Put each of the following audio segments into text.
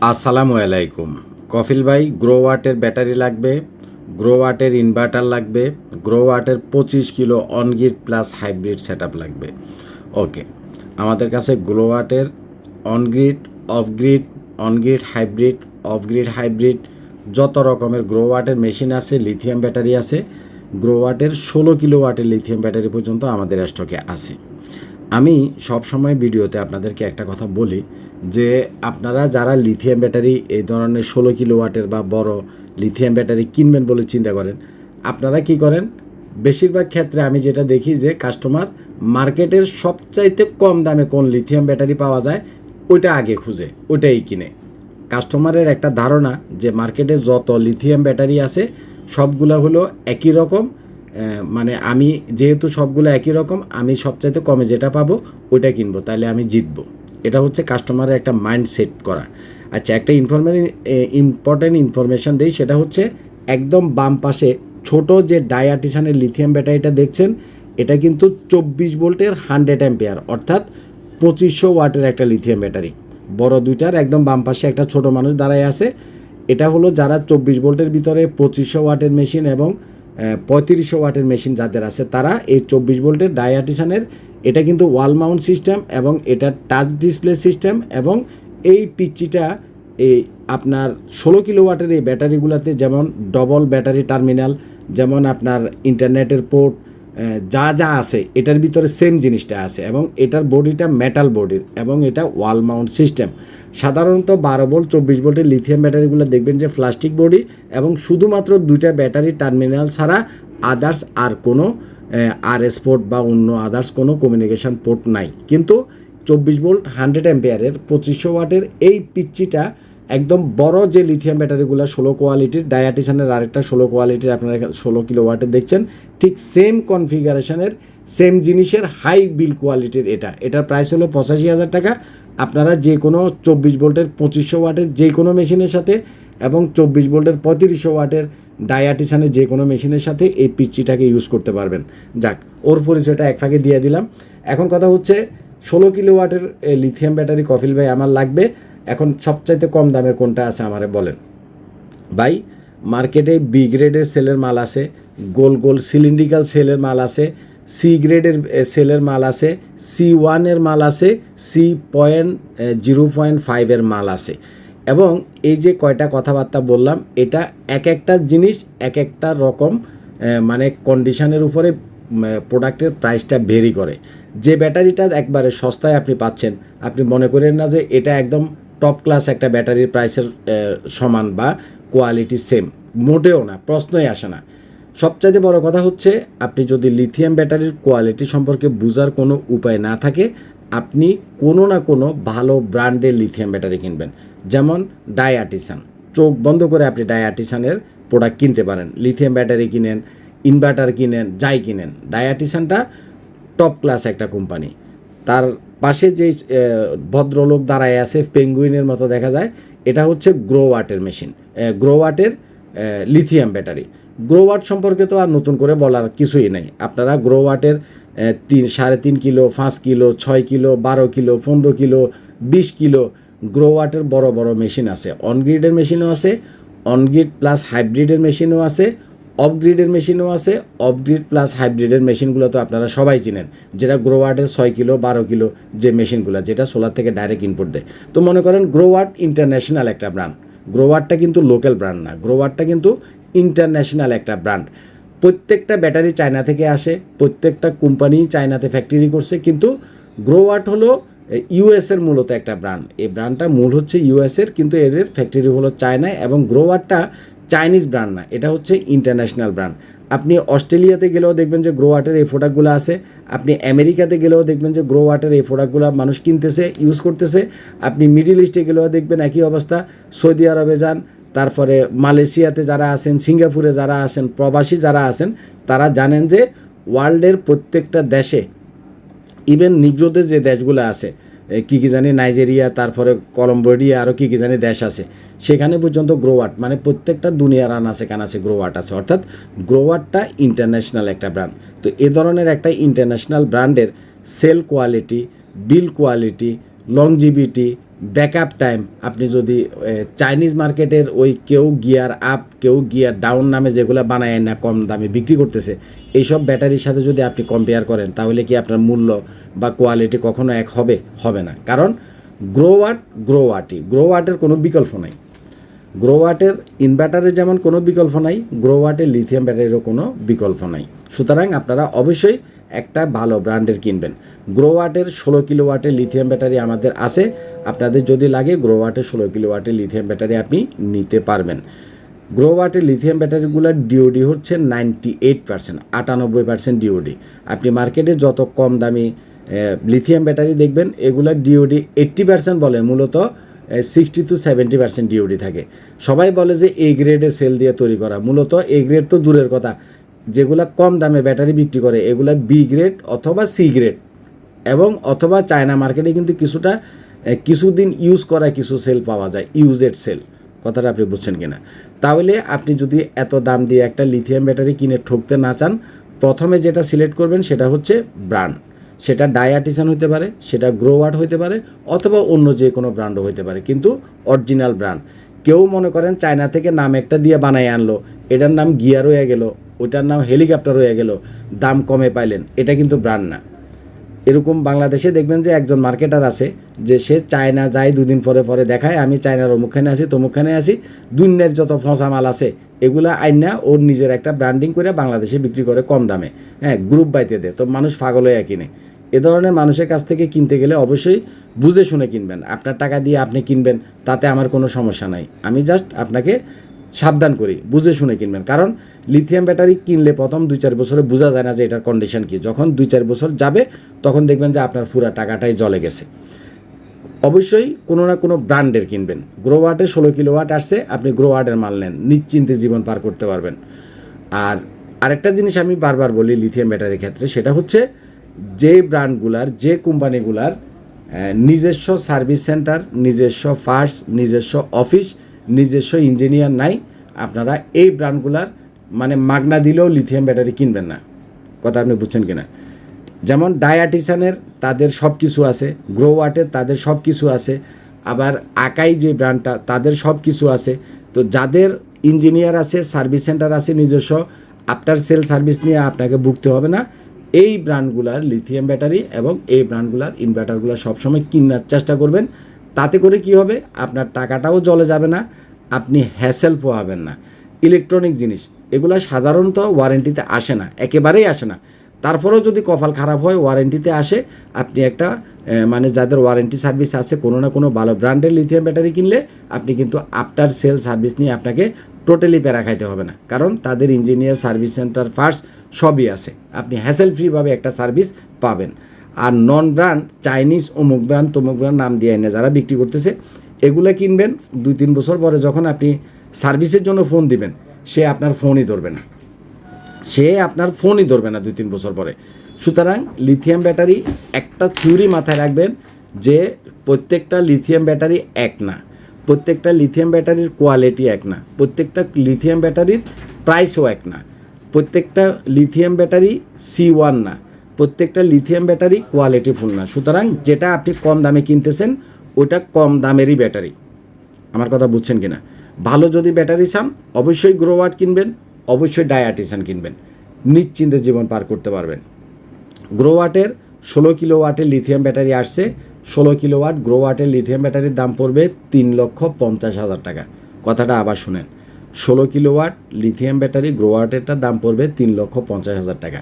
আসসালামু আলাইকুম। কফিল ভাই, গ্রো ওয়াটের ব্যাটারি লাগবে, গ্রো ওয়াটের ইনভার্টার লাগবে, গ্রো ওয়াটের 25 kilo on-grid plus hybrid set লাগবে। ওকে, আমাদের কাছে গ্রো ওয়াটের on-grid, off-grid, on-grid hybrid, off-grid hybrid যত রকমের গ্রো ওয়াটের মেশিন আছে, লিথিয়াম ব্যাটারি আছে। গ্রো ওয়াটের 16 কিলো ওয়াটের লিথিয়াম ব্যাটারি পর্যন্ত আমাদের স্টকে আছে। আমি সবসময় ভিডিওতে আপনাদেরকে একটা কথা বলি যে আপনারা যারা লিথিয়াম ব্যাটারি এই ধরনের 16 কিলো ওয়াটের বা বড় লিথিয়াম ব্যাটারি কিনবেন বলে চিন্তা করেন, আপনারা কি করেন? বেশিরভাগ ক্ষেত্রে আমি যেটা দেখি যে কাস্টমার মার্কেটের সবচাইতে কম দামে কোন লিথিয়াম ব্যাটারি পাওয়া যায় ওইটা আগে খুঁজে ওইটাই কিনে। কাস্টমারের একটা ধারণা যে মার্কেটে যত লিথিয়াম ব্যাটারি আছে সবগুলো হলো একই রকম। মানে আমি যেহেতু সবগুলো একই রকম, আমি সবচাইতে কমে যেটা পাবো ওইটা কিনবো, তাহলে আমি জিতবো। এটা হচ্ছে কাস্টমারের একটা মাইন্ড সেট করা। আচ্ছা, একটা ইম্পর্ট্যান্ট ইনফরমেশান দিই, সেটা হচ্ছে একদম বাম পাশে ছোট যে ডায়াটিসানের লিথিয়াম ব্যাটারিটা দেখছেন, এটা কিন্তু 24 ভোল্টের 100 অ্যাম্পিয়ার, অর্থাৎ 2500 ওয়াটের একটা লিথিয়াম ব্যাটারি। বড় দুইটার একদম বাম পাশে একটা ছোট মানুষ দাঁড়ায় আছে। এটা হলো যারা 24 ভোল্টের ভিতরে 2500 ওয়াটের মেশিন এবং 3500 ওয়াটের মেশিন যাদের আছে, তারা এই 24 ভোল্টের ডায়াটিসানের, এটা কিন্তু ওয়াল মাউন্ট সিস্টেম এবং এটা টাচ ডিসপ্লে সিস্টেম, এবং এই পিচ্চিটা এই আপনার 16 কিলো ওয়াটের এই ব্যাটারিগুলোতে যেমন ডবল ব্যাটারি টার্মিনাল, যেমন আপনার ইন্টারনেটের পোর্ট, যা যা আছে এটার ভিতরে সেম জিনিসটা আছে, এবং এটার বডিটা মেটাল বডির এবং এটা ওয়াল মাউন্ট সিস্টেম। সাধারণত 12 ভোল্ট 24 ভোল্টের লিথিয়াম ব্যাটারিগুলো দেখবেন যে প্লাস্টিক বডি এবং শুধুমাত্র দুইটা ব্যাটারি টার্মিনাল ছাড়া আদার্স আর কোনো আরএস পোর্ট বা অন্য আদার্স কোনো কমিউনিকেশান পোর্ট নাই। কিন্তু 24 ভোল্ট 100 অ্যাম্পিয়ারের 2500 ওয়াটের এই পিচ্চিটা একদম বড় যে লিথিয়াম ব্যাটারিগুলো 16 কোয়ালিটির, ডায়াটিসানের আরেকটা 16 কোয়ালিটির আপনারা 16 কিলো ওয়াটের দেখছেন, ঠিক সেম কনফিগারেশনের সেম জিনিসের হাই বিল কোয়ালিটির এটার প্রাইস হলো 85,000 টাকা। আপনারা যে কোনো 24 ভোল্টের 2500 ওয়াটের যে কোনো মেশিনের সাথে এবং 24 ভোল্টের 3500 ওয়াটের ডায়াটিসানের যে কোনো মেশিনের সাথে এই পিচ্চিটাকে ইউজ করতে পারবেন। যাক, ওর পরিচয়টা এক ফাঁকে দিয়ে দিলাম। এখন কথা হচ্ছে 16 কিলো ওয়াটের লিথিয়াম ব্যাটারি কফিল ভাই আমার লাগবে। এখন সবচাইতে কম দামের কোনটা আছে আমারে বলেন ভাই। মার্কেটে বি গ্রেডের সেলের মাল আছে, গোল গোল সিলিন্ড্রিক্যাল সেলের মাল আছে, সি গ্রেডের সেলের মাল আছে, C1-এর মাল আছে, C.0.5-এর মাল আছে। এবং এই যে কয়টা কথাবার্তা বললাম, এটা এক একটা জিনিস এক একটা রকম, মানে কন্ডিশনের উপরে প্রোডাক্টের প্রাইসটা ভেরি করে। যে ব্যাটারিটা একবারে সস্তায় আপনি পাচ্ছেন, আপনি মনে করেন না যে এটা একদম টপ ক্লাস একটা ব্যাটারির প্রাইসের সমান বা কোয়ালিটি সেম, মোটেও না, প্রশ্নই আসে না। সবচাইতে বড় কথা হচ্ছে, আপনি যদি লিথিয়াম ব্যাটারির কোয়ালিটি সম্পর্কে বোঝার কোনো উপায় না থাকে, আপনি কোনো না কোনো ভালো ব্র্যান্ডের লিথিয়াম ব্যাটারি কিনবেন। যেমন ডায়াটিসান, চোখ বন্ধ করে আপনি ডায়াটিসানের প্রোডাক্ট কিনতে পারেন। লিথিয়াম ব্যাটারি কিনেন, ইনভার্টার কিনেন, যাই কিনেন, ডায়াটিসানটা টপ ক্লাস একটা কোম্পানি। তার পাশে যে ভদ্রলোক দাঁড়ায় আছে পেঙ্গুইনের মতো দেখা যায়, এটা হচ্ছে গ্রো ওয়াটের মেশিন, গ্রো ওয়াটের লিথিয়াম ব্যাটারি। গ্রো ওয়াট সম্পর্কে তো আর নতুন করে বলার কিছুই নেই। আপনারা গ্রো ওয়াটের 3.5 kilo, 5 kilo, 6 kilo, 12 kilo, 15 kilo, 20 kilo grow ওয়াটের বড় বড় মেশিন আছে। অনগ্রিডের মেশিনও আছে, অনগ্রিড প্লাস হাইব্রিডের মেশিনও আছে, অফগ্রিডের মেশিনও আছে। অফগ্রিড প্লাস হাইব্রিডের মেশিনগুলো তো আপনারা সবাই চিনেন, যেটা গ্রো ওয়াটের 6 কিলো 12 কিলো যে মেশিনগুলো, যেটা সোলার থেকে ডাইরেক্ট ইনপুট দেয়। তো মনে করেন গ্রো ওয়াট ইন্টারন্যাশনাল একটা ব্র্যান্ড। গ্রো ওয়াটটা কিন্তু লোকাল ব্র্যান্ড না, গ্রো ওয়াটটা কিন্তু ইন্টারন্যাশনাল একটা ব্র্যান্ড। প্রত্যেকটা ব্যাটারি চায়না থেকে আসে, প্রত্যেকটা কোম্পানি চায়নাতে ফ্যাক্টরি করছে, কিন্তু গ্রো ওয়াট হলো ইউএসের মূলত একটা ব্র্যান্ড। এই ব্র্যান্ডটা মূল হচ্ছে ইউএসের, কিন্তু এদের ফ্যাক্টরি হলো চায়নায়, এবং গ্রো ওয়াটটা চাইনিজ ব্র্যান্ড না, এটা হচ্ছে ইন্টারন্যাশনাল ব্র্যান্ড। আপনি অস্ট্রেলিয়াতে গেলেও দেখবেন যে গ্রো ওয়াটের এই প্রোডাক্টগুলো আছে, আপনি আমেরিকাতে গেলেও দেখবেন যে গ্রো ওয়াটের এই প্রোডাক্টগুলো মানুষ কিনতেছে, ইউজ করতেছে। আপনি মিডিল ইস্টে গেলেও দেখবেন একই অবস্থা। সৌদি আরবে যান, তারপরে মালয়েশিয়াতে যারা আছেন, সিঙ্গাপুরে যারা আছেন, প্রবাসী যারা আছেন, তারা জানেন যে ওয়ার্ল্ডের প্রত্যেকটা দেশে, ইভেন নিগ্রোদের যে দেশগুলো আছে, কী কী জানি নাইজেরিয়া, তারপরে কলম্বোডিয়া, আরও কী কী জানি দেশ আছে, সেখানে পর্যন্ত গ্রো ওয়াট, মানে প্রত্যেকটা দুনিয়ার আনাচে কানাচে গ্রো ওয়াট আছে। অর্থাৎ গ্রো ওয়াটটা ইন্টারন্যাশনাল একটা ব্র্যান্ড। তো এ ধরনের একটা ইন্টারন্যাশনাল ব্র্যান্ডের cell quality, build quality, longevity, backup time, আপনি যদি চাইনিজ মার্কেটের ওই কেউ গিয়ার আপ কেউ গিয়ার ডাউন নামে যেগুলো বানায় না কম দামে বিক্রি করতেছে, এইসব ব্যাটারির সাথে যদি আপনি কম্পেয়ার করেন তাহলে কি আপনার মূল্য বা কোয়ালিটি কখনো এক হবে? হবে না। কারণ গ্রোওয়াটের কোনো বিকল্প নাই। গ্রোওয়াটের ইনভার্টারের যেমন কোনো বিকল্প নাই, গ্রোওয়াটের লিথিয়াম ব্যাটারিরও কোনো বিকল্প নাই। সুতরাং আপনারা অবশ্যই একটা ভালো ব্র্যান্ডের কিনবেন। গ্রোওয়াটের 16 কিলোওয়াটের লিথিয়াম ব্যাটারি আমাদের আছে, আপনাদের যদি লাগে গ্রোওয়াটের 16 কিলোওয়াটের লিথিয়াম ব্যাটারি আপনি নিতে পারবেন। গ্রোওয়াটের লিথিয়াম ব্যাটারিগুলোর ডিওডি হচ্ছে 98%, 98% ডিওডি। আপনি মার্কেটে যত কম দামি লিথিয়াম ব্যাটারি দেখবেন এগুলোর ডিওডি 80% বলে, মূলত 60 to 70% ডিওডি থাকে। সবাই বলে যে এ গ্রেডের সেল দিয়ে তৈরি করা, মূলত এ গ্রেড তো দূরের কথা, যেগুলো কম দামে ব্যাটারি বিক্রি করে এগুলো বি গ্রেড অথবা সি গ্রেড, এবং অথবা চায়না মার্কেটে কিন্তু কিছুদিন ইউজ করা কিছু সেল পাওয়া যায়, ইউজেড সেল। কথাটা আপনি বুঝছেন কিনা? তাহলে আপনি যদি এত দাম দিয়ে একটা লিথিয়াম ব্যাটারি কিনে ঠকতে না চান, প্রথমে যেটা সিলেক্ট করবেন সেটা হচ্ছে ব্র্যান্ড। সেটা ডায়াটিসান হতে পারে, সেটা গ্রোওয়াট হতে পারে, অথবা অন্য যে কোনো ব্র্যান্ডও হতে পারে, কিন্তু অরিজিনাল ব্র্যান্ড। কেউ মনে করেন চায়না থেকে নাম একটা দিয়ে বানায় আনলো, এটার নাম গিয়ার হয়ে গেল, ওইটার নাম হেলিকপ্টার হয়ে গেল, দাম কমে পাইলেন, এটা কিন্তু ব্র্যান্ড না। এরকম বাংলাদেশে দেখবেন যে একজন মার্কেটার আছে যে সে চায়না যায়, দুদিন পরে পরে দেখায় আমি চায়নার অমুকখানে আছি তমুকখানে আছি, দুনিয়ার যত ফসা মাল আছে এগুলা আইনা ওর নিজের একটা ব্র্যান্ডিং করে বাংলাদেশে বিক্রি করে কম দামে, হ্যাঁ, গ্রুপ বাইতে দেয়, তো মানুষ পাগল হয়ে কিনে। এ ধরনের মানুষের কাছ থেকে কিনতে গেলে অবশ্যই বুঝে শুনে কিনবেন। আপনার টাকা দিয়ে আপনি কিনবেন, তাতে আমার কোনো সমস্যা নাই, আমি জাস্ট আপনাকে সাবধান করি, বুঝে শুনে কিনবেন। কারণ লিথিয়াম ব্যাটারি কিনলে প্রথম 2-4 বছরে বোঝা যায় না যে এটার কন্ডিশন কী। যখন 2-4 বছর যাবে তখন দেখবেন যে আপনার পুরা টাকাটাই জলে গেছে। অবশ্যই কোনো না কোনো ব্র্যান্ডের কিনবেন। গ্রোওয়াটে 16 কিলোওয়াট আসছে, আপনি গ্রোওয়াটের মাল নেন, নিশ্চিন্তে জীবন পার করতে পারবেন। আর আরেকটা জিনিস আমি বারবার বলি লিথিয়াম ব্যাটারির ক্ষেত্রে, সেটা হচ্ছে যে ব্র্যান্ডগুলার, যে কোম্পানিগুলার নিজস্ব সার্ভিস সেন্টার, নিজস্ব ফার্স, নিজস্ব অফিস, নিজস্ব ইঞ্জিনিয়ার নাই, আপনারা এই ব্র্যান্ডগুলার মানে মাগনা দিলেও লিথিয়াম ব্যাটারি কিনবেন না। কথা আপনি বুঝছেন কিনা? যেমন ডায়াটিসানের তাদের সব কিছু আছে, গ্রোওয়াটের তাদের সব কিছু আছে, আবার আকাই যে ব্র্যান্ডটা তাদের সব কিছু আছে। তো যাদের ইঞ্জিনিয়ার আছে, সার্ভিস সেন্টার আছে নিজস্ব, আফটার সেল সার্ভিস নিয়ে আপনাকে ভুগতে হবে না। এই ব্র্যান্ডগুলার লিথিয়াম ব্যাটারি এবং এই ব্র্যান্ডগুলার ইনভার্টারগুলো সবসময় কেনার চেষ্টা করবেন। তাতে করে কি হবে, আপনার টাকাটাও জলে যাবে না, আপনি হ্যাসেল পোহাবেন না। ইলেকট্রনিক জিনিস এগুলো সাধারণত ওয়ারেন্টিতে আসে না, একেবারেই আসে না। তারপরেও যদি কপাল খারাপ হয় ওয়ারেন্টিতে আসে, আপনি একটা মানে যাদের ওয়ারেন্টি সার্ভিস আছে কোনো না কোনো ভালো ব্র্যান্ডের লিথিয়াম ব্যাটারি কিনলে আপনি কিন্তু আফটার সেল সার্ভিস নিয়ে আপনাকে টোটালি প্যারা খাইতে হবে না, কারণ তাদের ইঞ্জিনিয়ার, সার্ভিস সেন্টার, ফার্স্ট সবই আছে, আপনি হ্যাসেল ফ্রিভাবে একটা সার্ভিস পাবেন। আর নন ব্র্যান্ড চাইনিজ অমুক ব্র্যান্ড তমুক ব্র্যান্ড নাম দিয়ে এনে যারা বিক্রি করতেছে এগুলো কিনবেন, 2-3 বছর পরে যখন আপনি সার্ভিসের জন্য ফোন দিবেন সে আপনার ফোনই ধরবে না, 2-3 বছর পরে। সুতরাং লিথিয়াম ব্যাটারি একটা থিওরি মাথায় রাখবেন যে প্রত্যেকটা লিথিয়াম ব্যাটারি এক না, প্রত্যেকটা লিথিয়াম ব্যাটারির কোয়ালিটি এক না, প্রত্যেকটা লিথিয়াম ব্যাটারির প্রাইসও এক না, প্রত্যেকটা লিথিয়াম ব্যাটারি C1 না, প্রত্যেকটা লিথিয়াম ব্যাটারি কোয়ালিটিফুল না। সুতরাং যেটা আপনি কম দামে কিনতেছেন ওটা কম দামেরই ব্যাটারি। আমার কথা বুঝছেন কিনা? ভালো যদি ব্যাটারি চান অবশ্যই গ্রোওয়াট কিনবেন, অবশ্যই ডায়াটিসান কিনবেন, নিশ্চিন্তে জীবন পার করতে পারবেন। গ্রোওয়াটের 16 কিলোওয়াটের লিথিয়াম ব্যাটারি আসছে, 16 কিলোওয়াট গ্রোওয়াটের লিথিয়াম ব্যাটারির দাম পড়বে 3,50,000 টাকা। কথাটা আবার শুনেন, 16 কিলোওয়াট লিথিয়াম ব্যাটারি গ্রোওয়াটেরটার দাম পড়বে 3,50,000 টাকা।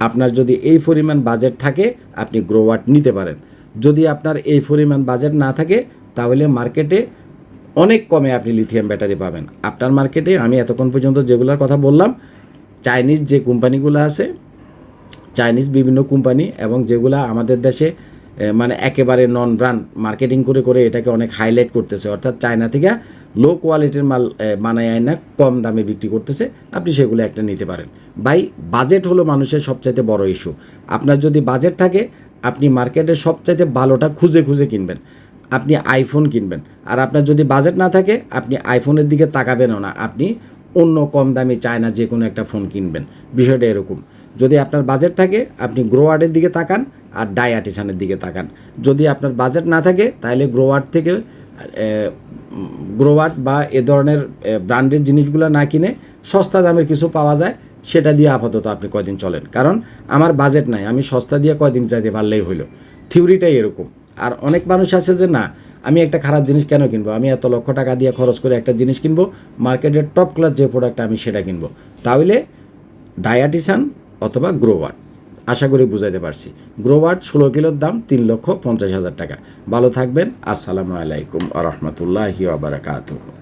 আপনার যদি এই পরিমাণ বাজেট থাকে আপনি গ্রোওয়াট নিতে পারেন। যদি আপনার এই পরিমাণ বাজেট না থাকে তাহলে মার্কেটে অনেক কমে আপনি লিথিয়াম ব্যাটারি পাবেন। আপনার মার্কেটে আমি এতক্ষণ পর্যন্ত যেগুলোর কথা বললাম, চাইনিজ যে কোম্পানিগুলো আছে, চাইনিজ বিভিন্ন কোম্পানি, এবং যেগুলো আমাদের দেশে মানে একেবারে নন ব্র্যান্ড মার্কেটিং করে করে এটাকে অনেক হাইলাইট করতেছে, অর্থাৎ চায়না থেকে লো কোয়ালিটির মাল বানায় না কম দামে বিক্রি করতেছে, আপনি সেগুলো একটা নিতে পারেন। ভাই বাজেট হলো মানুষের সবচাইতে বড় ইস্যু। আপনার যদি বাজেট থাকে আপনি মার্কেটের সবচাইতে ভালোটা খুঁজে খুঁজে কিনবেন, আপনি আইফোন কিনবেন। আর আপনার যদি বাজেট না থাকে আপনি আইফোনের দিকে তাকাবেনও না, আপনি অন্য কম দামি চায়না যে কোনো একটা ফোন কিনবেন। বিষয়টা এরকম। যদি আপনার বাজেট থাকে আপনি গ্রোয়ার্ডের দিকে তাকান আর ডায়াটিশানের দিকে তাকান। যদি আপনার বাজেট না থাকে তাহলে গ্রোয়ার্ড থেকে গ্রোয়ার্ড বা এ ধরনের ব্র্যান্ডের জিনিসগুলো না কিনে সস্তা দামের কিছু পাওয়া যায়, সেটা দিয়ে আপাতত আপনি কয়দিন চলেন। কারণ আমার বাজেট নাই, আমি সস্তা দিয়ে কয়দিন চাইতে পারলেই হইলো। থিওরিটাই এরকম। আর অনেক মানুষ আছে যে না, আমি একটা খারাপ জিনিস কেন কিনবো, আমি এত লক্ষ টাকা দিয়ে খরচ করে একটা জিনিস কিনবো, মার্কেটের টপ ক্লাস যে প্রোডাক্ট আমি সেটা কিনবো। তাহলে ডায়াটিশান অথবা গ্রোয়ার্ড, আশা করি বুঝাইতে পারছি। গ্রোয়ার্ড 16 কিলোর দাম 3,50,000 টাকা। ভালো থাকবেন। আসসালামু আলাইকুম আ রহমতুল্লাহি ওয়া বারাকাতুহু।